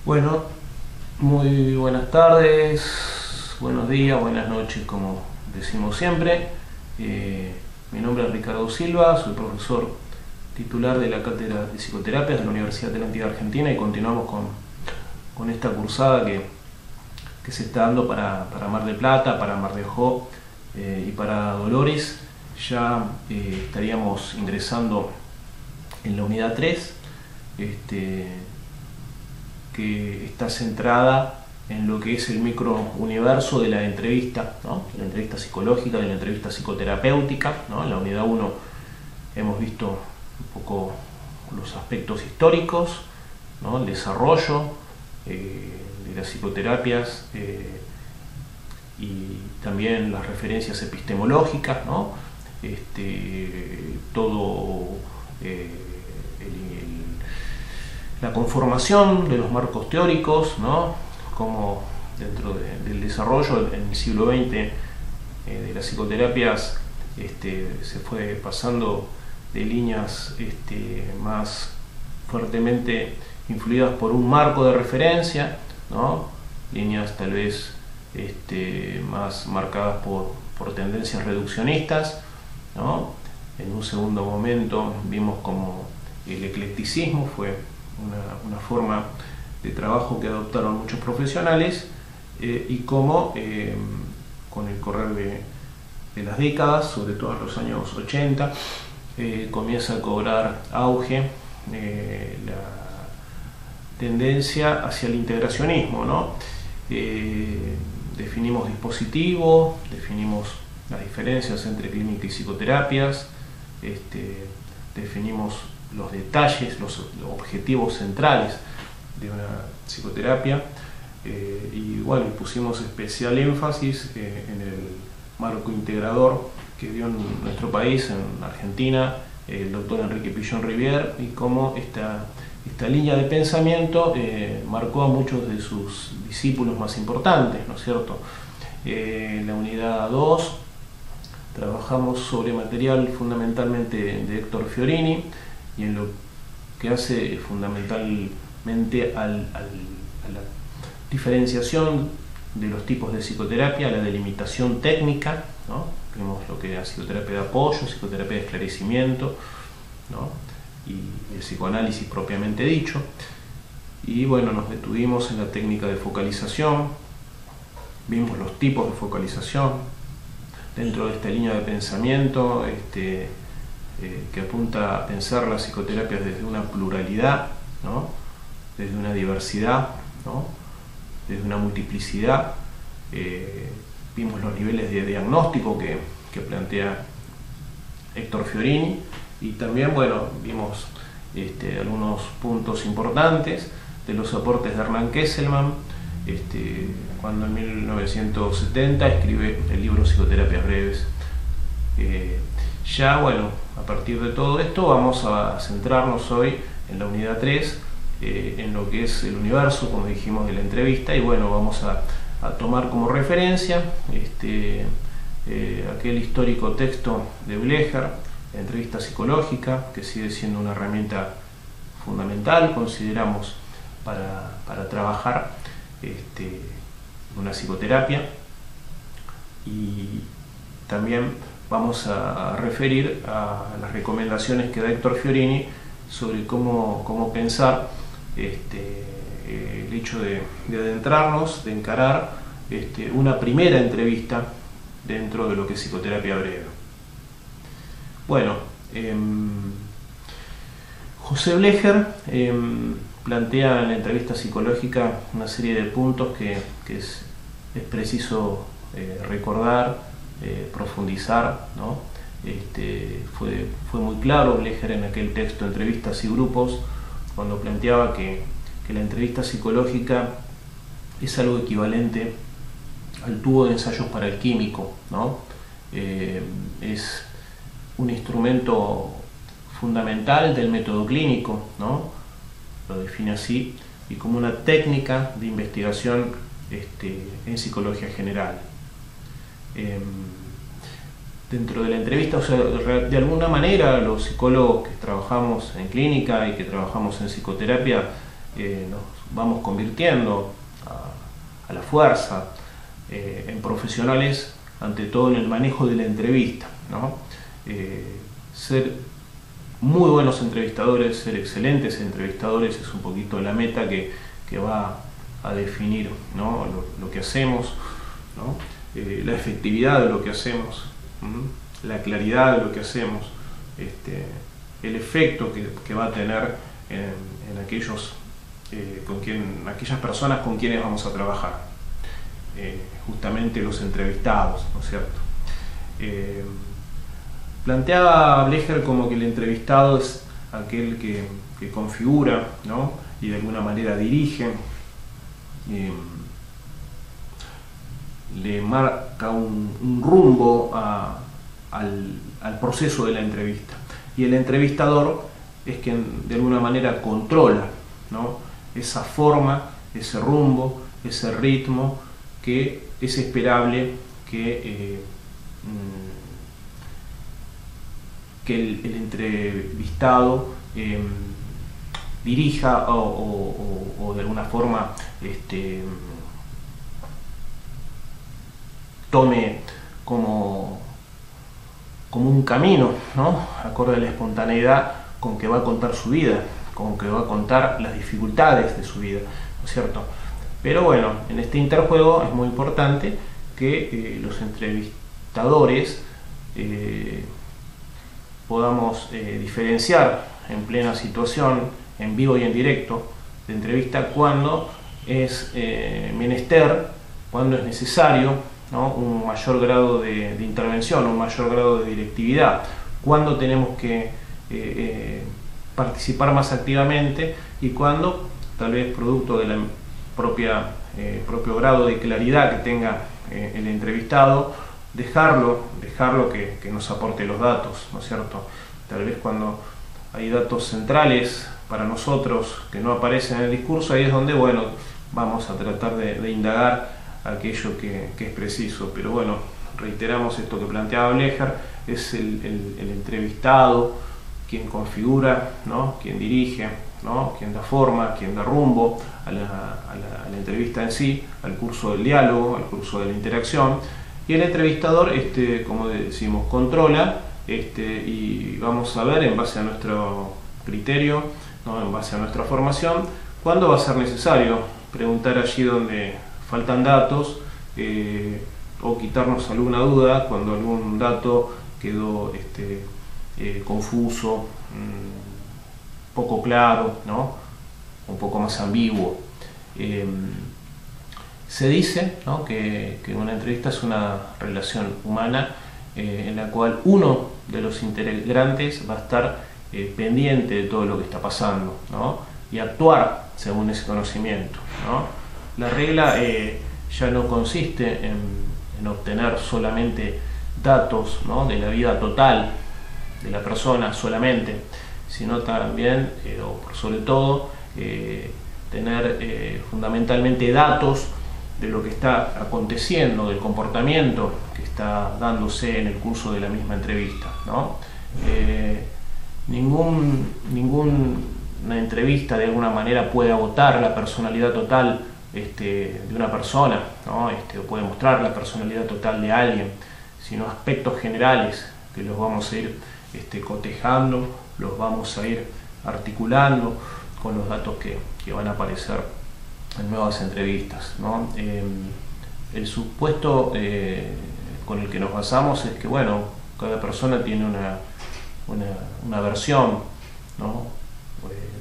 Bueno, muy buenas tardes, buenos días, buenas noches, como decimos siempre. Mi nombre es Ricardo Silva, soy profesor titular de la Cátedra de Psicoterapia de la Universidad Atlántica Argentina y continuamos con esta cursada que se está dando para Mar del Plata, para Mar de Ajó y para Dolores. Ya estaríamos ingresando en la unidad 3, que está centrada en lo que es el microuniverso de la entrevista, ¿no? La entrevista psicológica, de la entrevista psicoterapéutica, ¿no? En la unidad 1 hemos visto un poco los aspectos históricos, ¿no? El desarrollo de las psicoterapias y también las referencias epistemológicas, ¿no? Todo la conformación de los marcos teóricos, ¿no? Como dentro del desarrollo en el siglo XX de las psicoterapias se fue pasando de líneas más fuertemente influidas por un marco de referencia, ¿no? Líneas tal vez más marcadas por tendencias reduccionistas, ¿no? En un segundo momento vimos como el eclecticismo fue una forma de trabajo que adoptaron muchos profesionales y cómo con el correr de las décadas, sobre todo en los años 80, comienza a cobrar auge la tendencia hacia el integracionismo, ¿no? Definimos dispositivos, definimos las diferencias entre clínica y psicoterapias, definimos los detalles, los objetivos centrales de una psicoterapia y bueno, pusimos especial énfasis en el marco integrador que dio en nuestro país, en Argentina, el doctor Enrique Pillón Rivière, y cómo esta línea de pensamiento marcó a muchos de sus discípulos más importantes, ¿no es cierto? En la unidad 2 trabajamos sobre material fundamentalmente de Héctor Fiorini, y en lo que hace fundamentalmente a la diferenciación de los tipos de psicoterapia, la delimitación técnica, ¿no? Vemos lo que es psicoterapia de apoyo, psicoterapia de esclarecimiento, ¿no? Y el psicoanálisis propiamente dicho. Y bueno, nos detuvimos en la técnica de focalización, vimos los tipos de focalización dentro de esta línea de pensamiento que apunta a pensar las psicoterapias desde una pluralidad, ¿no? Desde una diversidad, ¿no? Desde una multiplicidad. Vimos los niveles de diagnóstico que plantea Héctor Fiorini, y también, bueno, vimos algunos puntos importantes de los aportes de Hernán Kesselman, cuando en 1970 escribe el libro Psicoterapias Breves. Ya, bueno, a partir de todo esto vamos a centrarnos hoy en la unidad 3, en lo que es el universo, como dijimos, de la entrevista, y bueno, vamos a tomar como referencia aquel histórico texto de Blecher, la entrevista psicológica, que sigue siendo una herramienta fundamental, consideramos, para trabajar una psicoterapia. Y también vamos a referir a las recomendaciones que da Héctor Fiorini sobre cómo pensar el hecho de adentrarnos, de encarar una primera entrevista dentro de lo que es psicoterapia breve. Bueno, José Blecher plantea en la entrevista psicológica una serie de puntos que es preciso recordar, profundizar, ¿no? Fue muy claro Blecher en aquel texto, Entrevistas y Grupos, cuando planteaba que la entrevista psicológica es algo equivalente al tubo de ensayos para el químico, ¿no? Es un instrumento fundamental del método clínico, ¿no? Lo define así, y como una técnica de investigación en psicología general. Dentro de la entrevista, o sea, de alguna manera los psicólogos que trabajamos en clínica y que trabajamos en psicoterapia nos vamos convirtiendo a la fuerza en profesionales, ante todo en el manejo de la entrevista, ¿no? Ser muy buenos entrevistadores, ser excelentes entrevistadores es un poquito la meta que va a definir, ¿no? lo que hacemos, ¿no? La efectividad de lo que hacemos, la claridad de lo que hacemos, el efecto que va a tener en aquellos, aquellas personas con quienes vamos a trabajar, justamente los entrevistados, ¿no es cierto? Planteaba Blecher como que el entrevistado es aquel que configura, ¿no? Y de alguna manera dirige, le marca un rumbo al proceso de la entrevista, y el entrevistador es quien de alguna manera controla, ¿no? Esa forma, ese rumbo, ese ritmo que es esperable que el entrevistado dirija o de alguna forma tome como un camino, ¿no? Acorde a la espontaneidad con que va a contar su vida, con que va a contar las dificultades de su vida, ¿no es cierto? Pero bueno, en este interjuego es muy importante que los entrevistadores podamos diferenciar en plena situación, en vivo y en directo, de entrevista, cuando es menester, cuando es necesario, ¿no? Un mayor grado de intervención, un mayor grado de directividad, cuando tenemos que participar más activamente, y cuando, tal vez producto de la propio grado de claridad que tenga el entrevistado, dejarlo que nos aporte los datos, ¿no es cierto? Tal vez cuando hay datos centrales para nosotros que no aparecen en el discurso, ahí es donde, bueno, vamos a tratar de indagar aquello que es preciso. Pero bueno, reiteramos esto que planteaba Blecher: es el entrevistado quien configura, ¿no? Quien dirige, ¿no? Quien da forma, quien da rumbo a la entrevista en sí, al curso del diálogo, al curso de la interacción. Y el entrevistador, como decimos, controla, y vamos a ver, en base a nuestro criterio, ¿no? En base a nuestra formación, cuándo va a ser necesario preguntar allí donde faltan datos, o quitarnos alguna duda cuando algún dato quedó confuso, poco claro, ¿no? Un poco más ambiguo. Se dice, ¿no? que una entrevista es una relación humana en la cual uno de los integrantes va a estar pendiente de todo lo que está pasando, ¿no? Y actuar según ese conocimiento, ¿no? La regla ya no consiste en obtener solamente datos, ¿no? De la vida total de la persona solamente, sino también, o por sobre todo, tener fundamentalmente datos de lo que está aconteciendo, del comportamiento que está dándose en el curso de la misma entrevista, ¿no? Ninguna entrevista de alguna manera puede agotar la personalidad total de una persona, ¿no? O puede mostrar la personalidad total de alguien, sino aspectos generales que los vamos a ir cotejando, los vamos a ir articulando con los datos que van a aparecer en nuevas entrevistas, ¿no? El supuesto con el que nos basamos es que, bueno, cada persona tiene una versión, ¿no?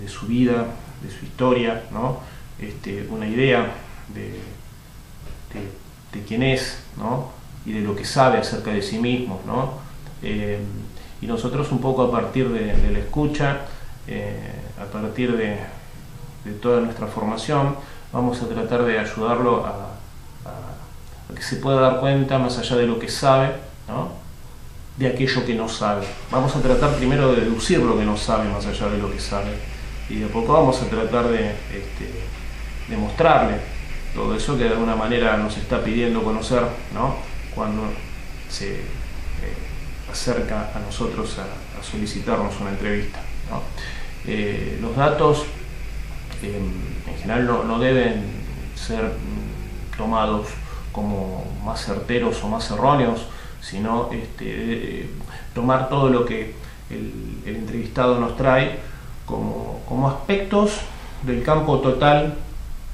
De su vida, de su historia, ¿no? Una idea de quién es, ¿no? Y de lo que sabe acerca de sí mismo, ¿no? Y nosotros, un poco a partir de la escucha, a partir de toda nuestra formación, vamos a tratar de ayudarlo a que se pueda dar cuenta, más allá de lo que sabe, ¿no? De aquello que no sabe. Vamos a tratar primero de deducir lo que no sabe, más allá de lo que sabe, y de a poco vamos a tratar de mostrarle todo eso que de alguna manera nos está pidiendo conocer, ¿no? Cuando se acerca a nosotros a solicitarnos una entrevista, ¿no? Los datos en general no deben ser tomados como más certeros o más erróneos, sino tomar todo lo que el entrevistado nos trae como aspectos del campo total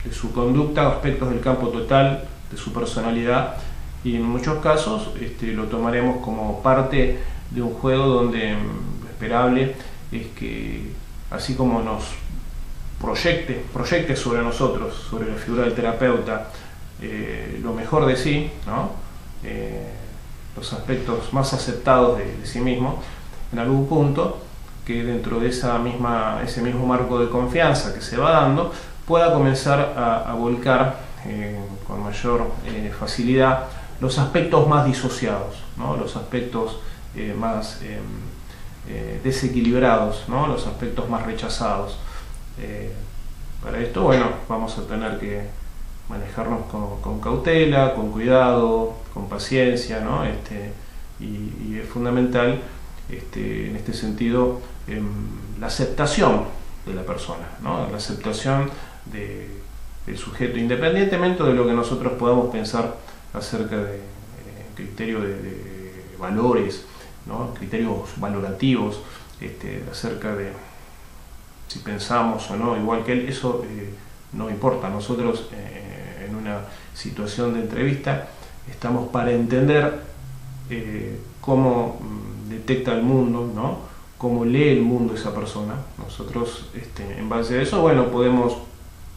de su conducta, aspectos del campo total de su personalidad, y en muchos casos lo tomaremos como parte de un juego donde lo esperable es que, así como nos proyecte sobre nosotros, sobre la figura del terapeuta, lo mejor de sí, ¿no? Los aspectos más aceptados de sí mismo, en algún punto, que dentro de ese mismo marco de confianza que se va dando, pueda comenzar a volcar con mayor facilidad los aspectos más disociados, ¿no? Los aspectos más desequilibrados, ¿no? Los aspectos más rechazados. Para esto, bueno, vamos a tener que manejarnos con cautela, con cuidado, con paciencia, ¿no? Y es fundamental en este sentido la aceptación de la persona, ¿no? La aceptación del sujeto, independientemente de lo que nosotros podamos pensar acerca de criterio de valores, ¿no? Criterios valorativos, acerca de si pensamos o no igual que él, eso no importa. Nosotros en una situación de entrevista estamos para entender cómo detecta el mundo, ¿no? Cómo lee el mundo esa persona. Nosotros en base a eso, bueno, podemos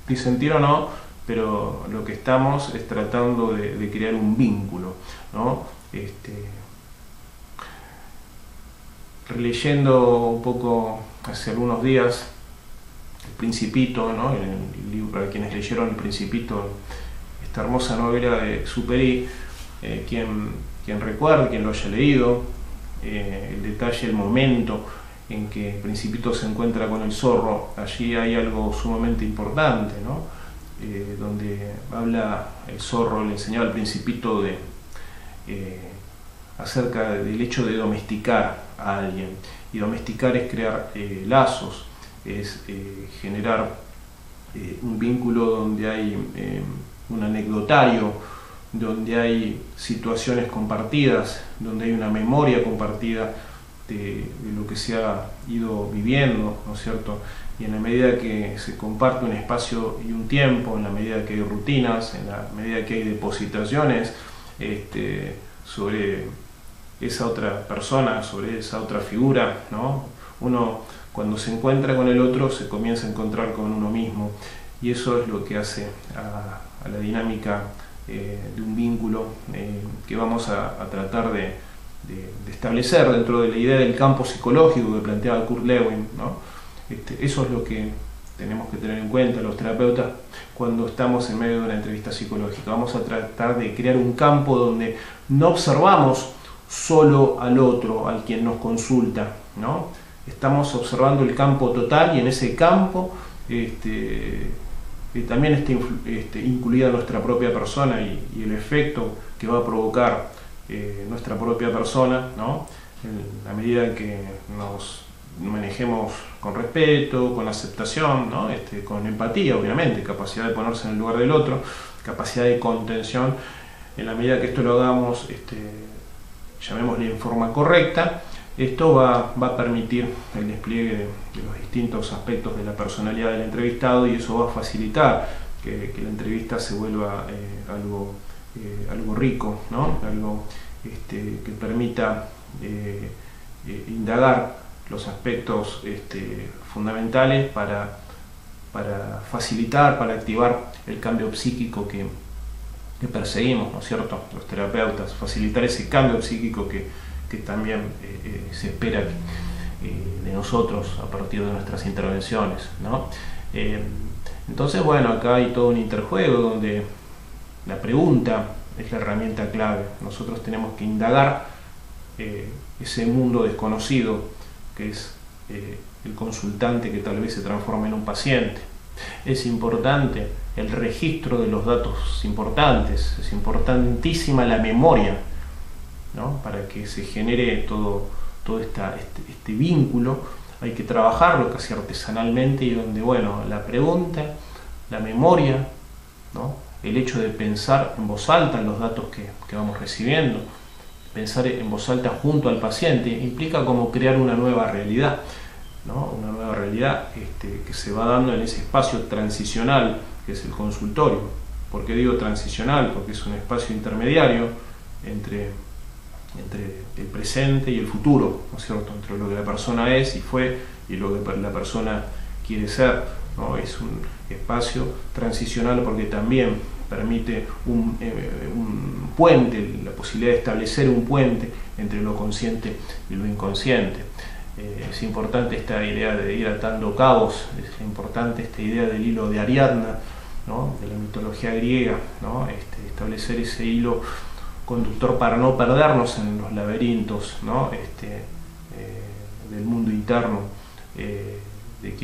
disentir o no, pero lo que estamos es tratando de crear un vínculo, ¿no? Releyendo un poco hace algunos días El Principito, ¿no? El libro, para quienes leyeron El Principito, esta hermosa novela de Exupéry, quien recuerde, quien lo haya leído, el detalle, el momento en que el Principito se encuentra con el zorro, allí hay algo sumamente importante, ¿no? Donde habla el zorro, le enseñaba al Principito acerca del hecho de domesticar a alguien, y domesticar es crear lazos, es generar un vínculo donde hay un anecdotario, donde hay situaciones compartidas, donde hay una memoria compartida de lo que se ha ido viviendo, ¿no es cierto? Y en la medida que se comparte un espacio y un tiempo, en la medida que hay rutinas, en la medida que hay depositaciones sobre esa otra persona, sobre esa otra figura, ¿no? Uno, cuando se encuentra con el otro, se comienza a encontrar con uno mismo, y eso es lo que hace a la dinámica de un vínculo que vamos a tratar de establecer dentro de la idea del campo psicológico que planteaba Kurt Lewin, ¿no? Eso es lo que tenemos que tener en cuenta los terapeutas cuando estamos en medio de una entrevista psicológica. Vamos a tratar de crear un campo donde no observamos solo al otro, al quien nos consulta, ¿no? Estamos observando el campo total, y en ese campo también está incluida nuestra propia persona y el efecto que va a provocar nuestra propia persona, ¿no? En la medida en que nos manejemos con respeto, con aceptación, ¿no? Con empatía, obviamente, capacidad de ponerse en el lugar del otro, capacidad de contención. En la medida que esto lo hagamos, llamémosle en forma correcta, esto va a permitir el despliegue de los distintos aspectos de la personalidad del entrevistado, y eso va a facilitar que la entrevista se vuelva algo rico, ¿no? Algo que permita indagar los aspectos fundamentales para facilitar, para activar el cambio psíquico que perseguimos, ¿no es cierto?, los terapeutas, facilitar ese cambio psíquico que también se espera de nosotros a partir de nuestras intervenciones, ¿no? Entonces, bueno, acá hay todo un interjuego donde la pregunta es la herramienta clave. Nosotros tenemos que indagar ese mundo desconocido que es el consultante, que tal vez se transforma en un paciente. Es importante el registro de los datos importantes, es importantísima la memoria, ¿no? Para que se genere todo este vínculo hay que trabajarlo casi artesanalmente, y donde, bueno, la pregunta, la memoria, ¿no?, el hecho de pensar en voz alta en los datos que vamos recibiendo, pensar en voz alta junto al paciente, implica como crear una nueva realidad, ¿no?, una nueva realidad que se va dando en ese espacio transicional que es el consultorio. ¿Por qué digo transicional? Porque es un espacio intermediario entre el presente y el futuro, ¿no es cierto?, entre lo que la persona es y fue y lo que la persona quiere ser, ¿no? Es un espacio transicional porque también permite un puente, la posibilidad de establecer un puente entre lo consciente y lo inconsciente. Es importante esta idea de ir atando cabos, es importante esta idea del hilo de Ariadna, ¿no?, de la mitología griega, ¿no?, establecer ese hilo conductor para no perdernos en los laberintos, ¿no?, del mundo interno de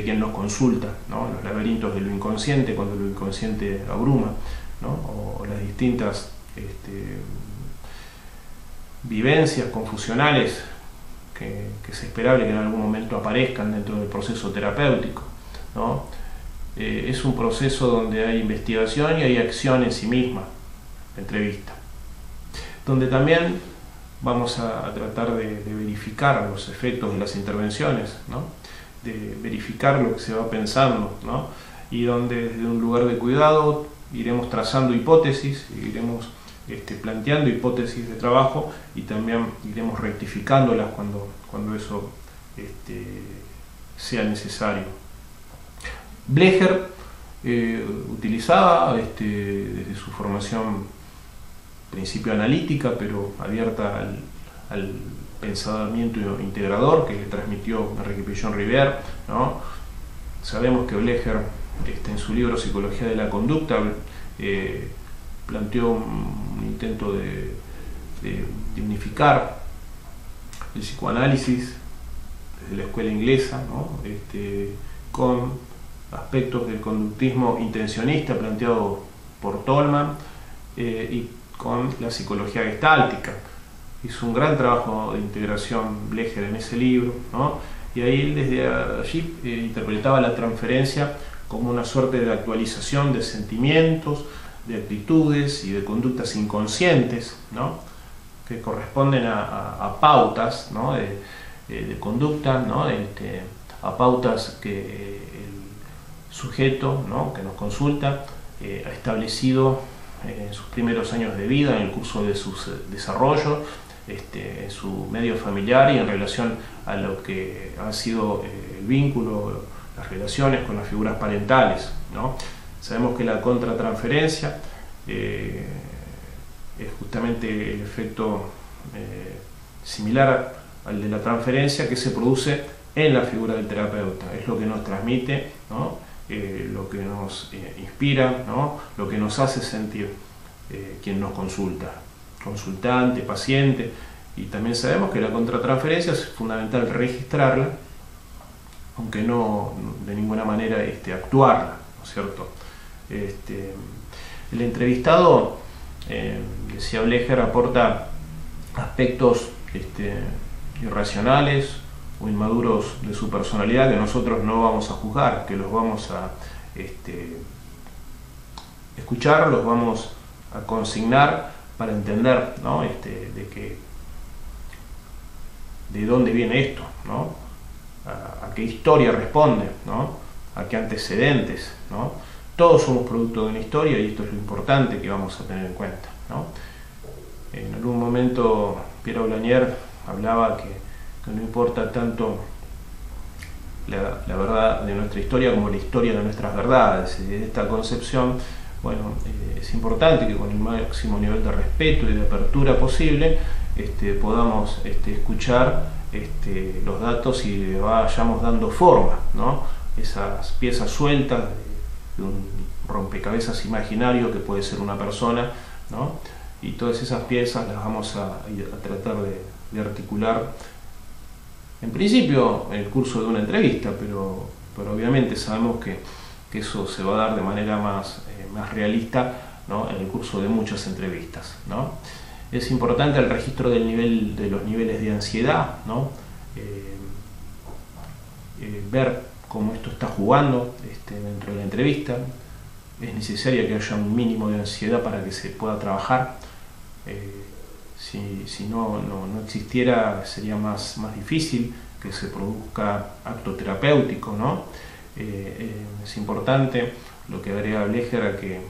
quien nos consulta, ¿no?, los laberintos de lo inconsciente, cuando lo inconsciente abruma, ¿no?, o las distintas vivencias confusionales que es esperable que en algún momento aparezcan dentro del proceso terapéutico, ¿no? Es un proceso donde hay investigación y hay acción en sí misma, entrevista, donde también vamos a tratar de verificar los efectos de las intervenciones, ¿no?, de verificar lo que se va pensando, ¿no?, y donde desde un lugar de cuidado iremos trazando hipótesis, iremos planteando hipótesis de trabajo y también iremos rectificándolas cuando eso sea necesario. Blecher utilizaba desde su formación principio analítica, pero abierta al pensamiento integrador que le transmitió Enrique Peyon-Rivière, ¿no? Sabemos que Blecher en su libro Psicología de la Conducta planteó un intento de unificar el psicoanálisis desde la escuela inglesa, ¿no?, con aspectos del conductismo intencionista planteado por Tolman y con la psicología gestáltica. Hizo un gran trabajo de integración Blecher en ese libro, ¿no?, y ahí él desde allí interpretaba la transferencia como una suerte de actualización de sentimientos, de actitudes y de conductas inconscientes, ¿no?, que corresponden a pautas, ¿no?, de conducta, ¿no?, a pautas que el sujeto, ¿no?, que nos consulta ha establecido en sus primeros años de vida, en el curso de su desarrollo, en su medio familiar y en relación a lo que ha sido el vínculo, las relaciones con las figuras parentales, ¿no? Sabemos que la contratransferencia es justamente el efecto similar al de la transferencia que se produce en la figura del terapeuta. Es lo que nos transmite, ¿no?, lo que nos inspira, ¿no?, lo que nos hace sentir quien nos consulta, consultante, paciente. Y también sabemos que la contratransferencia es fundamental registrarla, aunque no de ninguna manera actuarla, ¿no es cierto? El entrevistado, decía Blecher, aporta aspectos irracionales o inmaduros de su personalidad que nosotros no vamos a juzgar, que los vamos a escuchar, los vamos a consignar para entender, ¿no?, de dónde viene esto, ¿no?, a qué historia responde, ¿no?, a qué antecedentes, ¿no? Todos somos producto de una historia y esto es lo importante que vamos a tener en cuenta, ¿no? En algún momento Pierre Aulagnier hablaba que no importa tanto la verdad de nuestra historia como la historia de nuestras verdades. Y de esta concepción, bueno, es importante que con el máximo nivel de respeto y de apertura posible podamos escuchar los datos y le vayamos dando forma, ¿no?, esas piezas sueltas de un rompecabezas imaginario que puede ser una persona, ¿no?, y todas esas piezas las vamos a tratar de articular en principio en el curso de una entrevista, pero obviamente sabemos que eso se va a dar de manera más realista, ¿no?, en el curso de muchas entrevistas, ¿no? Es importante el registro de los niveles de ansiedad, ¿no? ver cómo esto está jugando dentro de la entrevista. Es necesaria que haya un mínimo de ansiedad para que se pueda trabajar. Si no existiera, sería más difícil que se produzca acto terapéutico, ¿no? Es importante lo que agrega Blecher, a que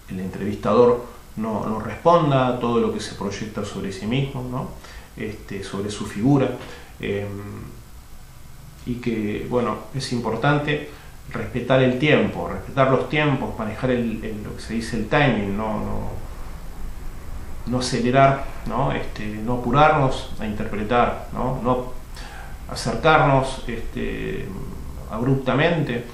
el entrevistador no responda a todo lo que se proyecta sobre sí mismo, ¿no? Sobre su figura, y que, bueno, es importante respetar el tiempo, respetar los tiempos, manejar lo que se dice el timing, no acelerar, no apurarnos a interpretar, no acercarnos abruptamente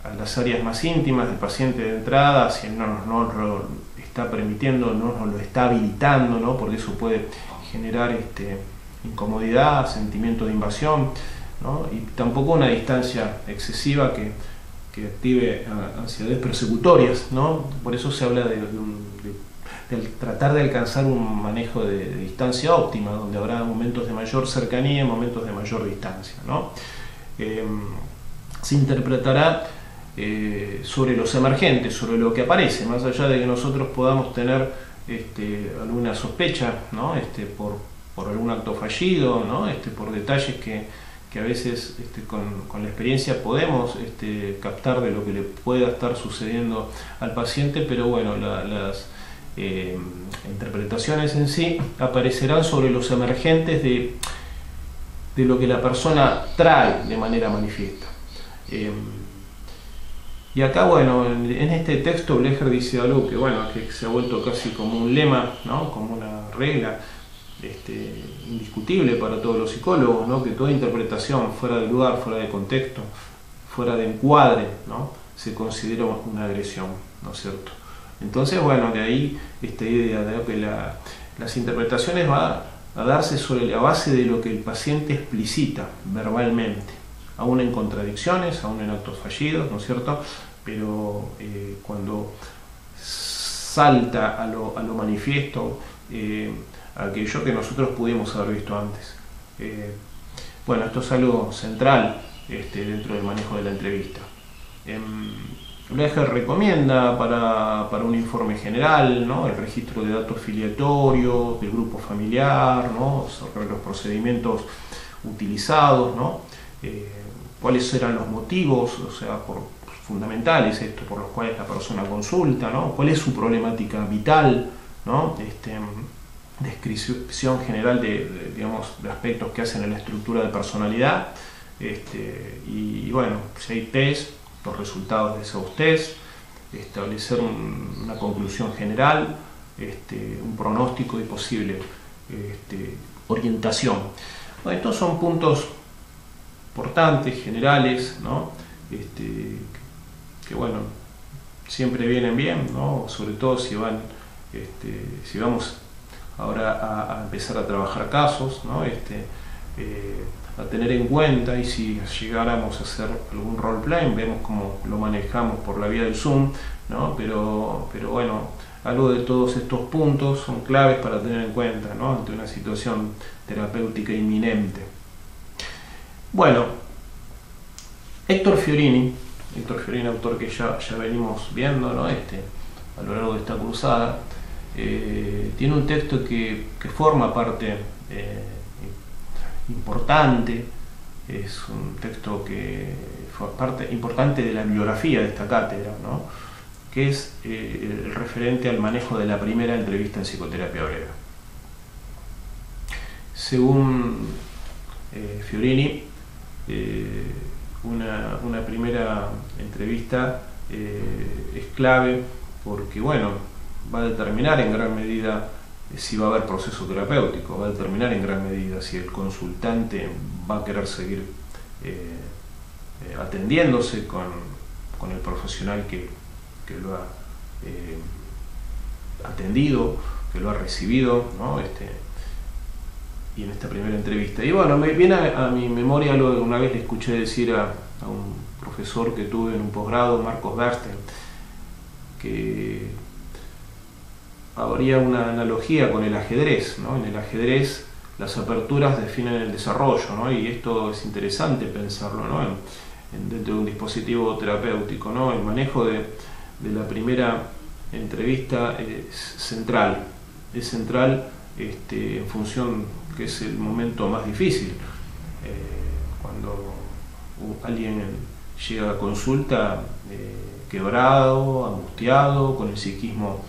a las áreas más íntimas del paciente de entrada, si él no lo está permitiendo, no nos lo está habilitando, ¿no? Porque eso puede generar incomodidad, sentimiento de invasión, ¿no? Y tampoco una distancia excesiva que active ansiedades persecutorias, ¿no? Por eso se habla de tratar de alcanzar un manejo de distancia óptima, donde habrá momentos de mayor cercanía y momentos de mayor distancia, ¿no? Se interpretará sobre los emergentes, sobre lo que aparece, más allá de que nosotros podamos tener alguna sospecha, ¿no? por algún acto fallido, ¿no? Por detalles que a veces con la experiencia podemos captar de lo que le pueda estar sucediendo al paciente, pero bueno, las interpretaciones en sí aparecerán sobre los emergentes de lo que la persona trae de manera manifiesta. Y acá, bueno, en este texto Blecher dice algo que, bueno, que se ha vuelto casi como un lema, ¿no? Como una regla indiscutible para todos los psicólogos, ¿no? Que toda interpretación fuera de lugar, fuera de contexto, fuera de encuadre, ¿no? Se considera una agresión, ¿no es cierto? Entonces, bueno, de ahí esta idea de que las interpretaciones van a darse sobre la base de lo que el paciente explicita verbalmente, aún en contradicciones, aún en actos fallidos, ¿no es cierto? Pero cuando salta a lo manifiesto, aquello que nosotros pudimos haber visto antes. Bueno, esto es algo central dentro del manejo de la entrevista. Blecher recomienda para un informe general, ¿no? El registro de datos filiatorios, del grupo familiar, ¿no? Sobre los procedimientos utilizados, ¿no? Cuáles eran los motivos, o sea, fundamentales por los cuales la persona consulta, ¿no? Cuál es su problemática vital, ¿no? Descripción general de aspectos que hacen en la estructura de personalidad, y bueno, si hay test, los resultados de esos test, establecer una conclusión general, un pronóstico y posible orientación. Bueno, estos son puntos importantes, generales, ¿no? Que bueno, siempre vienen bien, ¿no? Sobre todo si vamos ahora a empezar a trabajar casos, ¿no? A tener en cuenta, y si llegáramos a hacer algún roleplay, vemos cómo lo manejamos por la vía del Zoom, ¿no? Pero bueno, algo de todos estos puntos son claves para tener en cuenta, ¿no? Ante una situación terapéutica inminente. Bueno, Héctor Fiorini, autor que ya venimos viendo, ¿no? A lo largo de esta cruzada, tiene un texto que forma parte importante, es un texto que fue parte importante de la bibliografía de esta cátedra, ¿no? Que es el referente al manejo de la primera entrevista en psicoterapia breve. Según Fiorini, una primera entrevista es clave porque, bueno, va a determinar en gran medida si va a haber proceso terapéutico, va a determinar en gran medida si el consultante va a querer seguir atendiéndose con el profesional que lo ha atendido, que lo ha recibido, ¿no? Y en esta primera entrevista. Y bueno, me viene a mi memoria algo que una vez le escuché decir a un profesor que tuve en un posgrado, Marcos Bernstein, que habría una analogía con el ajedrez, ¿no? En el ajedrez, las aperturas definen el desarrollo, ¿no? Y esto es interesante pensarlo, ¿no? Dentro de un dispositivo terapéutico, ¿no? El manejo de la primera entrevista es central en función que es el momento más difícil. Cuando alguien llega a consulta quebrado, angustiado, con el psiquismo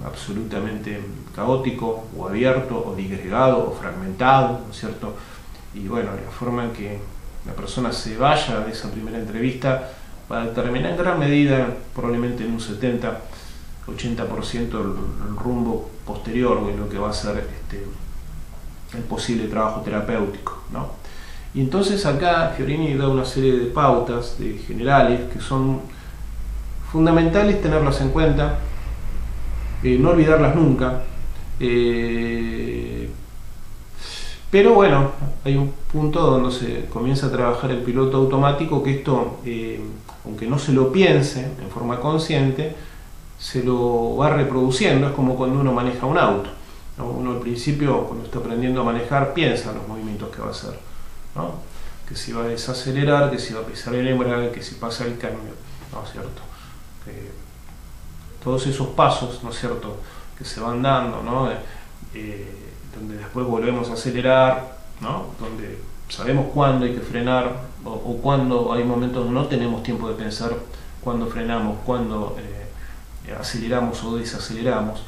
absolutamente caótico o abierto o disgregado o fragmentado, ¿no es cierto? Y bueno, la forma en que la persona se vaya de esa primera entrevista va a determinar en gran medida, probablemente en un 70-80% el rumbo posterior de lo que va a ser el posible trabajo terapéutico, ¿no? Y entonces acá Fiorini da una serie de pautas generales que son fundamentales tenerlas en cuenta, no olvidarlas nunca, pero bueno, hay un punto donde se comienza a trabajar el piloto automático, que esto, aunque no se lo piense en forma consciente, se lo va reproduciendo. Es como cuando uno maneja un auto, ¿no? Uno al principio, cuando está aprendiendo a manejar, piensa en los movimientos que va a hacer, ¿no? Que si va a desacelerar, que si va a pisar el embrague, que si pasa el cambio, ¿no es cierto? Todos esos pasos, ¿no es cierto?, que se van dando, ¿no? Donde después volvemos a acelerar, ¿no? Donde sabemos cuándo hay que frenar o cuándo hay momentos donde no tenemos tiempo de pensar cuándo frenamos, cuándo aceleramos o desaceleramos.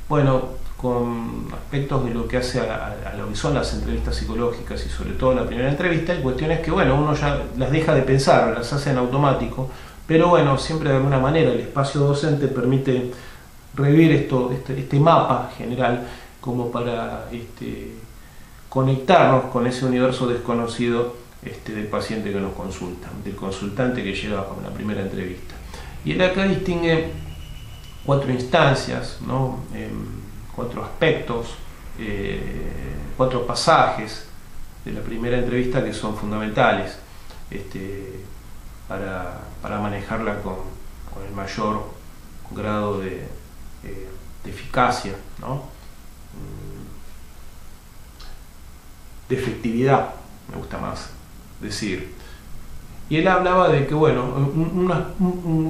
Bueno, con aspectos de lo que hace a lo que son las entrevistas psicológicas y sobre todo la primera entrevista, hay cuestiones que, bueno, uno ya las deja de pensar, las hace en automático, pero bueno, siempre de alguna manera el espacio docente permite revivir este mapa general como para conectarnos con ese universo desconocido del paciente que nos consulta, del consultante que llega a una primera entrevista. Y él acá distingue 4 instancias, ¿no? 4 aspectos, 4 pasajes de la primera entrevista que son fundamentales para manejarla con el mayor grado de eficacia, ¿no? De efectividad, me gusta más decir. Y él hablaba de que, bueno,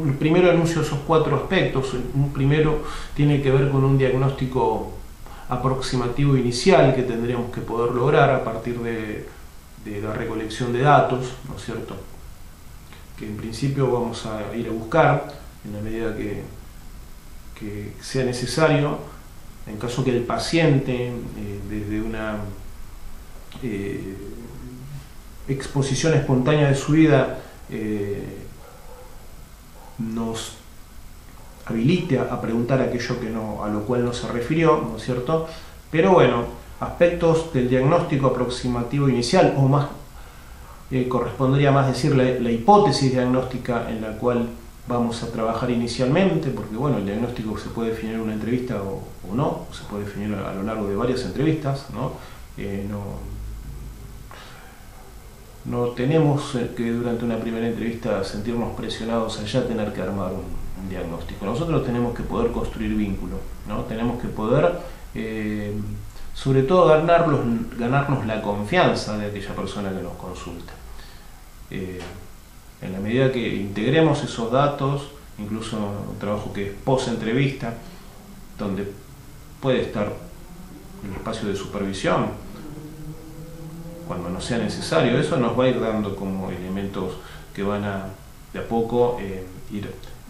el primero enuncio esos 4 aspectos. Un primero tiene que ver con un diagnóstico aproximativo inicial que tendríamos que poder lograr a partir de la recolección de datos, ¿no es cierto?, que en principio vamos a ir a buscar en la medida que sea necesario, en caso que el paciente desde una exposición espontánea de su vida nos habilite a preguntar aquello a lo cual no se refirió, ¿no es cierto? Pero bueno, aspectos del diagnóstico aproximativo inicial, o más correspondería más decir la hipótesis diagnóstica en la cual vamos a trabajar inicialmente, porque bueno, el diagnóstico se puede definir en una entrevista o no, se puede definir a lo largo de varias entrevistas, ¿no? No tenemos que durante una primera entrevista sentirnos presionados a ya tener que armar un diagnóstico. Nosotros tenemos que poder construir vínculo, ¿no? Tenemos que poder, sobre todo, ganarnos la confianza de aquella persona que nos consulta. En la medida que integremos esos datos, incluso un trabajo que es post-entrevista, donde puede estar el espacio de supervisión, cuando no sea necesario, eso nos va a ir dando como elementos que van a, de a poco,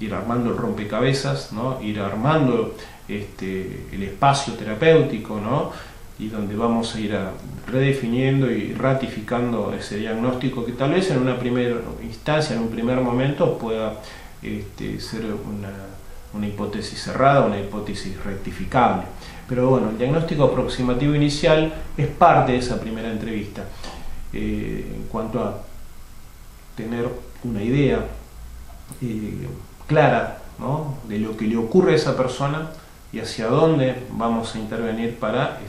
ir armando el rompecabezas, ¿no? Ir armando el espacio terapéutico, ¿no? Y donde vamos a ir redefiniendo y ratificando ese diagnóstico que tal vez en una primera instancia, en un primer momento, pueda ser una hipótesis cerrada, una hipótesis rectificable. Pero bueno, el diagnóstico aproximativo inicial es parte de esa primera entrevista, en cuanto a tener una idea clara, ¿no?, de lo que le ocurre a esa persona y hacia dónde vamos a intervenir para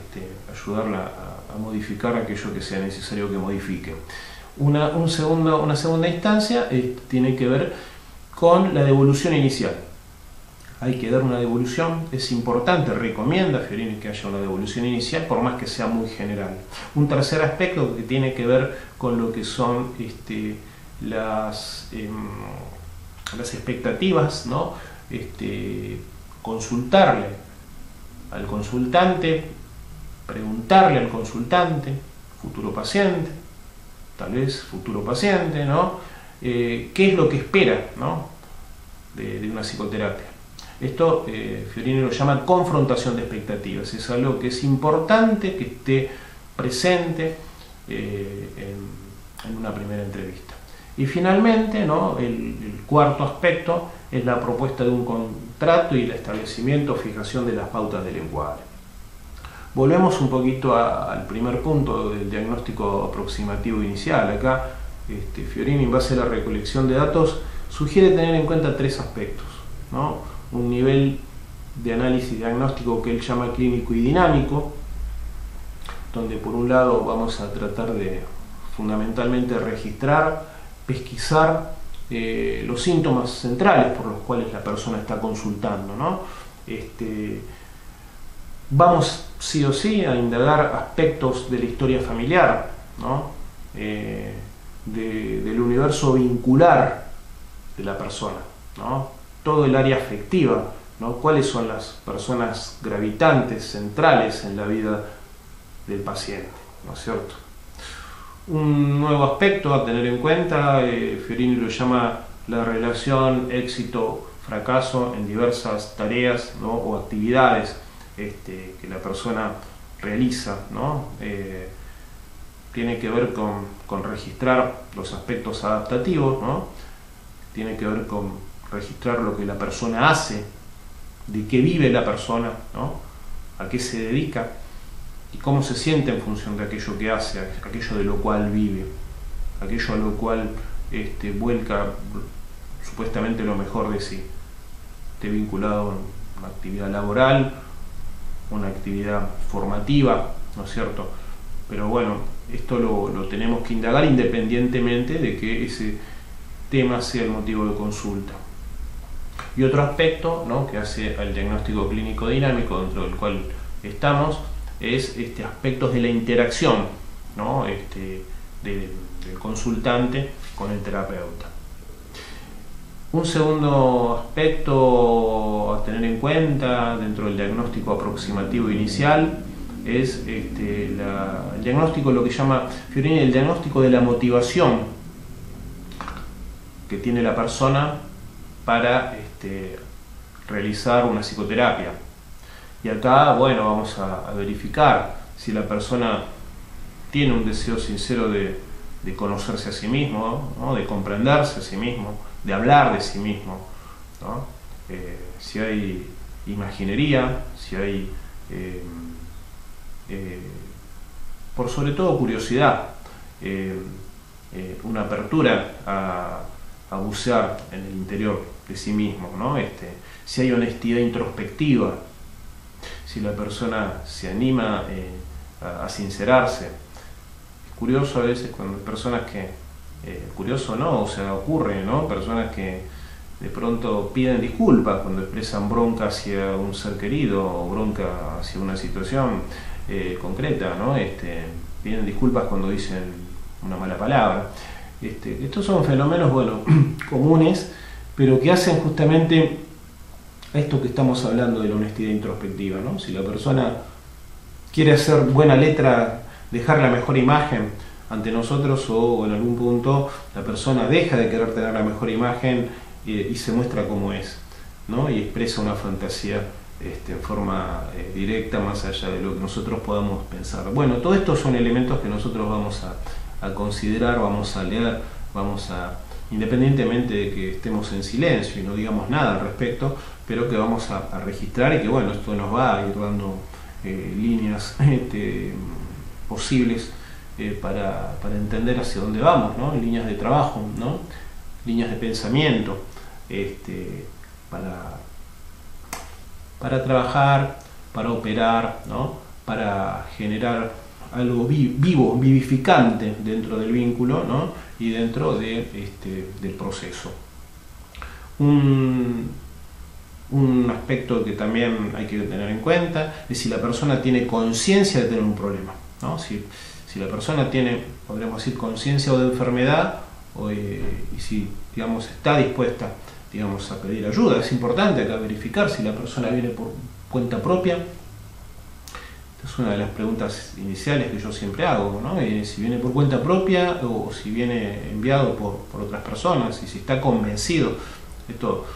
ayudarla a modificar aquello que sea necesario que modifique. Una segunda instancia tiene que ver con la devolución inicial. hay que dar una devolución, es importante, recomienda Fiorini que haya una devolución inicial, por más que sea muy general. Un tercer aspecto que tiene que ver con lo que son las expectativas, ¿no? Consultarle al consultante, preguntarle al consultante, futuro paciente, tal vez futuro paciente, ¿no? ¿Qué es lo que espera, ¿no? de una psicoterapia? Esto Fiorini lo llama confrontación de expectativas, es algo que es importante que esté presente en una primera entrevista. Y finalmente, ¿no? el cuarto aspecto es la propuesta de un contrato y el establecimiento o fijación de las pautas del lenguaje. Volvemos un poquito al primer punto del diagnóstico aproximativo inicial. Acá Fiorini, en base a la recolección de datos, sugiere tener en cuenta tres aspectos, ¿no? Un nivel de análisis diagnóstico que él llama clínico y dinámico, donde por un lado vamos a tratar de fundamentalmente registrar, pesquisar los síntomas centrales por los cuales la persona está consultando, ¿no? Vamos sí o sí a indagar aspectos de la historia familiar, ¿no? Del universo vincular de la persona, ¿no? Todo el área afectiva, ¿no? Cuáles son las personas gravitantes, centrales en la vida del paciente, ¿no es cierto? Un nuevo aspecto a tener en cuenta, Fiorini lo llama la relación éxito-fracaso en diversas tareas, ¿no? O actividades que la persona realiza, ¿no? Tiene que ver con registrar los aspectos adaptativos, ¿no? Tiene que ver con registrar lo que la persona hace, de qué vive la persona, ¿no? A qué se dedica y cómo se siente en función de aquello que hace, aquello de lo cual vive, aquello a lo cual vuelca supuestamente lo mejor de sí, esté vinculado a una actividad laboral, una actividad formativa, ¿no es cierto? Pero bueno, esto lo tenemos que indagar independientemente de que ese tema sea el motivo de consulta. Y otro aspecto, ¿no? que hace al diagnóstico clínico dinámico, dentro del cual estamos, es aspectos de la interacción, ¿no? del consultante con el terapeuta. Un segundo aspecto a tener en cuenta dentro del diagnóstico aproximativo inicial es el diagnóstico, lo que llama Fiorini el diagnóstico de la motivación que tiene la persona para realizar una psicoterapia. Y acá, bueno, vamos a verificar si la persona tiene un deseo sincero de conocerse a sí mismo, ¿no? De comprenderse a sí mismo, de hablar de sí mismo, ¿no? Si hay imaginería, si hay por sobre todo curiosidad, una apertura a bucear en el interior de sí mismo, ¿no? Si hay honestidad introspectiva, si la persona se anima a sincerarse. Es curioso a veces cuando hay personas que, curioso no, o sea, ocurre, ¿no? Personas que de pronto piden disculpas cuando expresan bronca hacia un ser querido o bronca hacia una situación concreta, ¿no? Piden disculpas cuando dicen una mala palabra. Estos son fenómenos, bueno, comunes, pero que hacen justamente a esto que estamos hablando de la honestidad introspectiva, ¿no? Si la persona quiere hacer buena letra, dejar la mejor imagen ante nosotros, o en algún punto la persona deja de querer tener la mejor imagen y se muestra como es, ¿no? Y expresa una fantasía en forma directa, más allá de lo que nosotros podamos pensar. Bueno, todo esto son elementos que nosotros vamos a considerar, vamos a leer, independientemente de que estemos en silencio y no digamos nada al respecto, pero que vamos a registrar, y que bueno, esto nos va a ir dando líneas posibles para entender hacia dónde vamos, ¿no? Líneas de trabajo, ¿no? Líneas de pensamiento, para trabajar, para operar, ¿no? Para generar algo vivo, vivificante dentro del vínculo, ¿no? Y dentro del proceso. Un Un aspecto que también hay que tener en cuenta es si la persona tiene conciencia de tener un problema, ¿no? Si la persona tiene, podríamos decir, conciencia o de enfermedad, y si, digamos, está dispuesta, digamos, a pedir ayuda. Es importante acá verificar si la persona viene por cuenta propia. Esta es una de las preguntas iniciales que yo siempre hago, ¿no? Si viene por cuenta propia o si viene enviado por otras personas, y si está convencido. Esto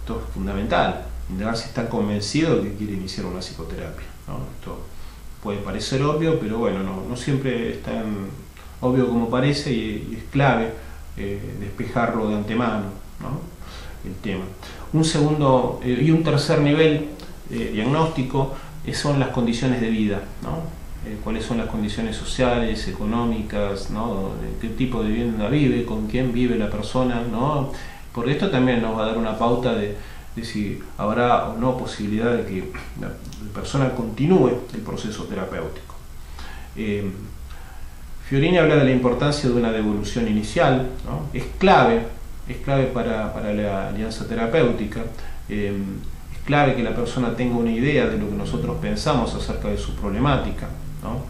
es fundamental, indagar si está convencido de que quiere iniciar una psicoterapia, ¿no? Esto puede parecer obvio, pero bueno, no siempre es tan obvio como parece, y es clave despejarlo de antemano, ¿no? El tema. Un segundo y un tercer nivel diagnóstico son las condiciones de vida, ¿no? Cuáles son las condiciones sociales, económicas, ¿no? Qué tipo de vivienda vive, con quién vive la persona, ¿no? Porque esto también nos va a dar una pauta de si habrá o no posibilidad de que la persona continúe el proceso terapéutico. Fiorini habla de la importancia de una devolución inicial, ¿no? Es clave para la alianza terapéutica. Es clave que la persona tenga una idea de lo que nosotros pensamos acerca de su problemática, ¿no?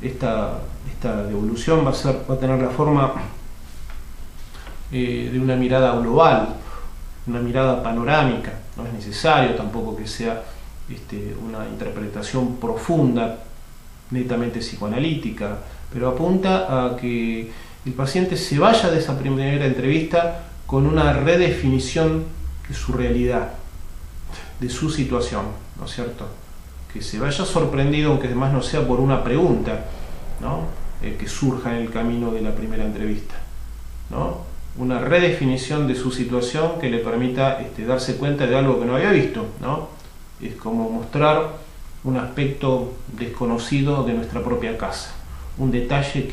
Esta devolución va a tener la forma de una mirada global, una mirada panorámica. No es necesario tampoco que sea una interpretación profunda, netamente psicoanalítica, pero apunta a que el paciente se vaya de esa primera entrevista con una redefinición de su realidad, de su situación, ¿no es cierto? Que se vaya sorprendido, aunque además no sea por una pregunta, ¿no? Que surja en el camino de la primera entrevista, ¿no? Una redefinición de su situación que le permita darse cuenta de algo que no había visto, ¿no? Es como mostrar un aspecto desconocido de nuestra propia casa, un detalle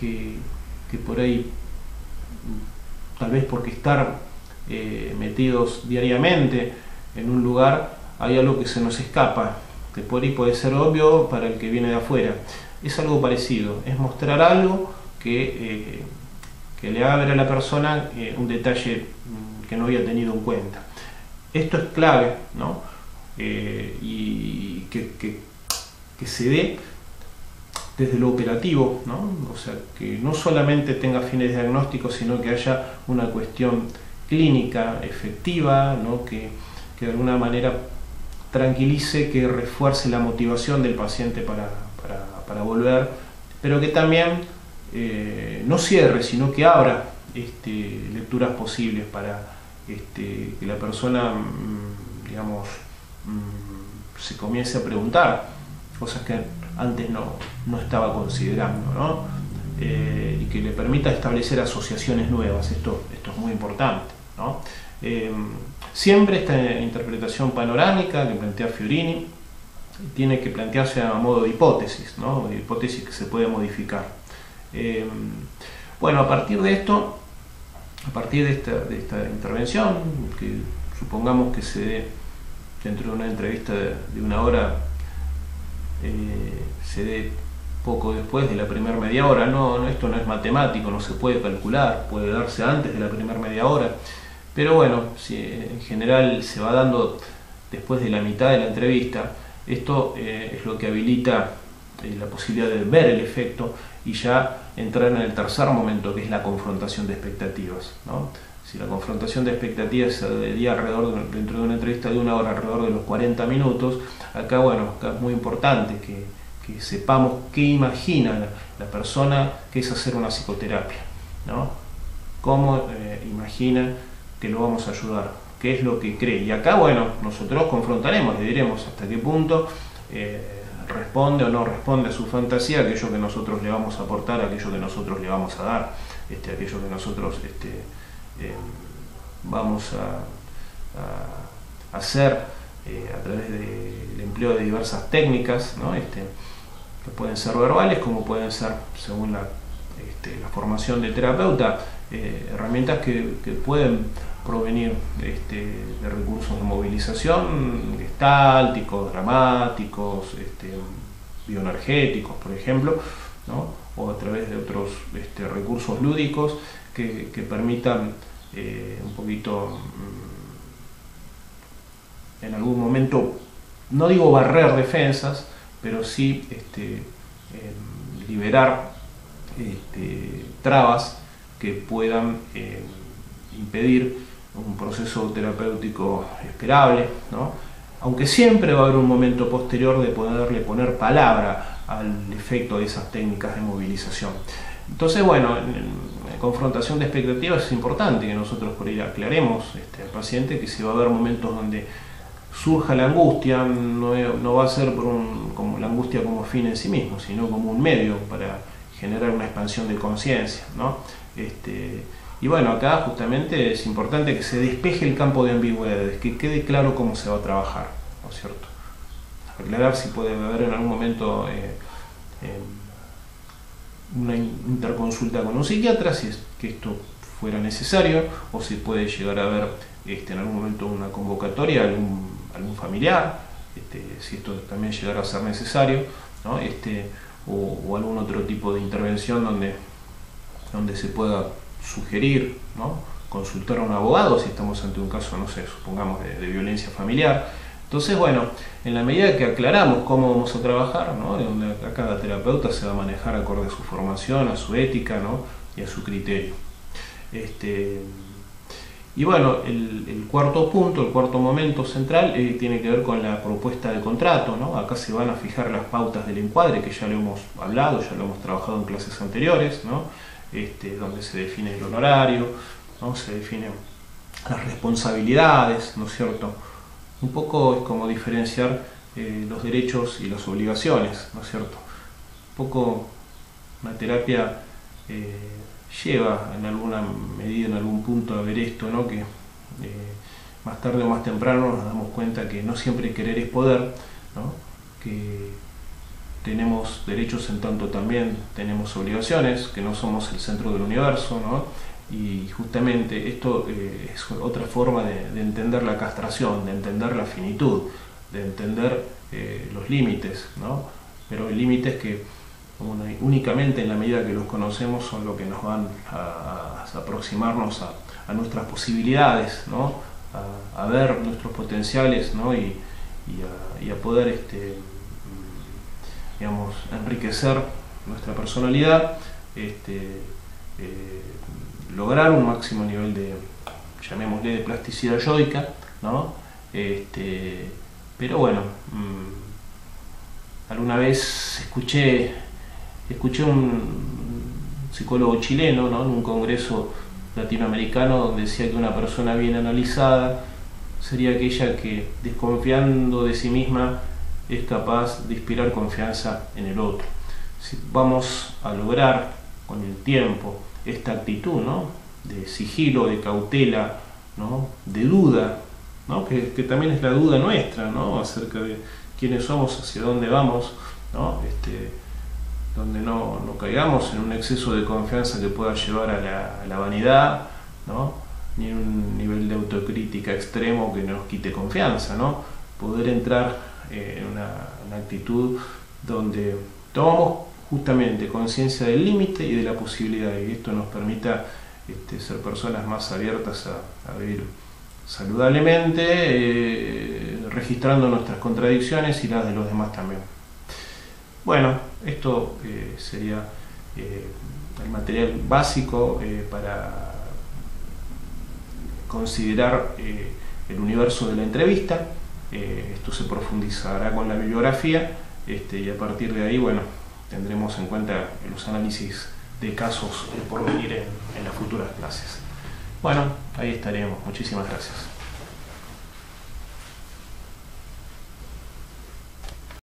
que por ahí, tal vez porque estar metidos diariamente en un lugar, hay algo que se nos escapa, que por ahí puede ser obvio para el que viene de afuera. Es algo parecido, es mostrar algo que le haga ver a la persona un detalle que no había tenido en cuenta. Esto es clave, ¿no? Y que se dé desde lo operativo, ¿no? O sea, que no solamente tenga fines diagnósticos, sino que haya una cuestión clínica efectiva, ¿no? Que de alguna manera tranquilice, que refuerce la motivación del paciente para volver, pero que también no cierre, sino que abra lecturas posibles para que la persona, digamos, se comience a preguntar cosas que antes no estaba considerando, ¿no? Y que le permita establecer asociaciones nuevas. Esto es muy importante, ¿no? Siempre esta interpretación panorámica que plantea Fiorini tiene que plantearse a modo de hipótesis, ¿no? De hipótesis que se puede modificar. Bueno, a partir de esto, a partir de esta intervención, que supongamos que se dé dentro de una entrevista de una hora, se dé poco después de la primera media hora. Esto no es matemático, no se puede calcular, puede darse antes de la primera media hora, pero bueno, si en general se va dando después de la mitad de la entrevista. Esto es lo que habilita la posibilidad de ver el efecto y ya entrar en el tercer momento, que es la confrontación de expectativas, ¿no? Si la confrontación de expectativas se daría dentro de una entrevista de una hora, alrededor de los 40 minutos, acá es muy importante que sepamos qué imagina la persona que es hacer una psicoterapia, ¿no? Cómo imagina que lo vamos a ayudar, qué es lo que cree. Y acá, nosotros confrontaremos, le diremos hasta qué punto responde o no responde a su fantasía, aquello que nosotros le vamos a aportar, aquello que nosotros le vamos a dar, aquello que nosotros vamos a hacer a través del empleo de diversas técnicas, ¿no? Que pueden ser verbales, como pueden ser, según la formación del terapeuta, herramientas que pueden provenir de recursos de movilización, gestálticos, dramáticos, bioenergéticos, por ejemplo, ¿no? O a través de otros recursos lúdicos que permitan un poquito en algún momento, no digo barrer defensas, pero sí liberar trabas que puedan impedir un proceso terapéutico esperable, ¿no? Aunque siempre va a haber un momento posterior de poner palabra al efecto de esas técnicas de movilización. Entonces, bueno, en confrontación de expectativas es importante que nosotros por ahí aclaremos al paciente que si va a haber momentos donde surja la angustia, no va a ser como la angustia como fin en sí mismo, sino como un medio para generar una expansión de conciencia, ¿no? Y bueno, acá justamente es importante que se despeje el campo de ambigüedades, que quede claro cómo se va a trabajar, ¿no es cierto? Aclarar si puede haber en algún momento una interconsulta con un psiquiatra, si es que esto fuera necesario, o si puede llegar a haber en algún momento una convocatoria a algún familiar, si esto también llegara a ser necesario, ¿no? O algún otro tipo de intervención donde se pueda sugerir, ¿no? Consultar a un abogado si estamos ante un caso, no sé, supongamos de violencia familiar. Entonces, bueno, en la medida que aclaramos cómo vamos a trabajar, ¿no? Donde cada terapeuta se va a manejar acorde a su formación, a su ética, ¿no? Y a su criterio. Y bueno, el cuarto punto, el cuarto momento central tiene que ver con la propuesta de contrato, ¿no? Acá se van a fijar las pautas del encuadre, que ya lo hemos hablado, ya lo hemos trabajado en clases anteriores, ¿no? Donde se define el honorario, ¿no? Se definen las responsabilidades, ¿no es cierto? Un poco es como diferenciar los derechos y las obligaciones, ¿no es cierto? Un poco una terapia lleva en alguna medida, en algún punto a ver esto, ¿no? Que más tarde o más temprano nos damos cuenta que no siempre querer es poder, ¿no? Que tenemos derechos en tanto también tenemos obligaciones, que no somos el centro del universo, ¿no? Y justamente esto es otra forma de entender la castración, de entender la finitud, de entender los límites, ¿no? Pero límites que únicamente en la medida que los conocemos son lo que nos van a aproximarnos a nuestras posibilidades, ¿no? A ver nuestros potenciales, ¿no? y a poder digamos, enriquecer nuestra personalidad, lograr un máximo nivel de, llamémosle, de plasticidad yoica, ¿no? Pero bueno, alguna vez escuché un psicólogo chileno, ¿no? En un congreso latinoamericano donde decía que una persona bien analizada sería aquella que, desconfiando de sí misma, es capaz de inspirar confianza en el otro. Si vamos a lograr con el tiempo esta actitud, ¿no? De sigilo, de cautela, ¿no? De duda, ¿no? Que también es la duda nuestra, ¿no? Acerca de quiénes somos, hacia dónde vamos, ¿no? Donde no caigamos en un exceso de confianza que pueda llevar a la vanidad, ¿no? Ni en un nivel de autocrítica extremo que nos quite confianza, ¿no? Poder entrar en una actitud donde tomamos justamente conciencia del límite y de la posibilidad, y esto nos permita ser personas más abiertas a vivir saludablemente, registrando nuestras contradicciones y las de los demás también. Bueno, esto sería el material básico para considerar el universo de la entrevista. Esto se profundizará con la bibliografía y a partir de ahí, bueno, tendremos en cuenta los análisis de casos por venir en las futuras clases. Bueno, ahí estaremos. Muchísimas gracias.